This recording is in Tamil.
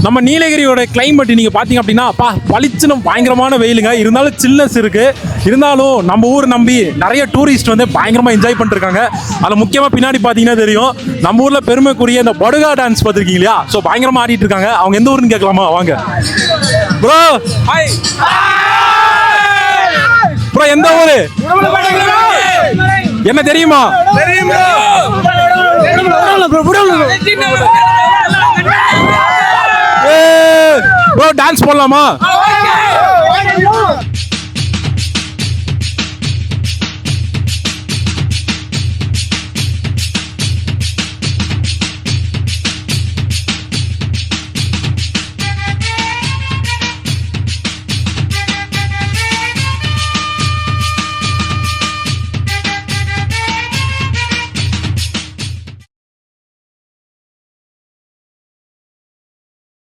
நம்ம நீலகிரியோட கிளைமேட் நீங்க பாத்தீங்க அப்படின்னா பளிச்சுன்னு பயங்கரமான வெயிலுங்க. இருந்தாலும் சில்னஸ் இருக்கு. இருந்தாலும் நம்ம ஊர் நம்பி நிறைய டூரிஸ்ட் வந்து பயங்கரமா என்ஜாய் பண்ணிருக்காங்க. அதுல முக்கியமா பின்னாடி பாத்தீங்கன்னா தெரியும் நம்ம ஊர்ல பெருமைக்குரிய இந்த படுகா டான்ஸ் பார்த்திருக்கீங்க இல்லையா? ஸோ பயங்கரமா ஆடிட்டு இருக்காங்க. அவங்க எந்த ஊருன்னு கேட்கலாமா? வாங்க ப்ரோ. ஹாய் ப்ரோ, எந்த ஊரு? என்ன தெரியுமா? ப்ரோ டான்ஸ் போடலாமா?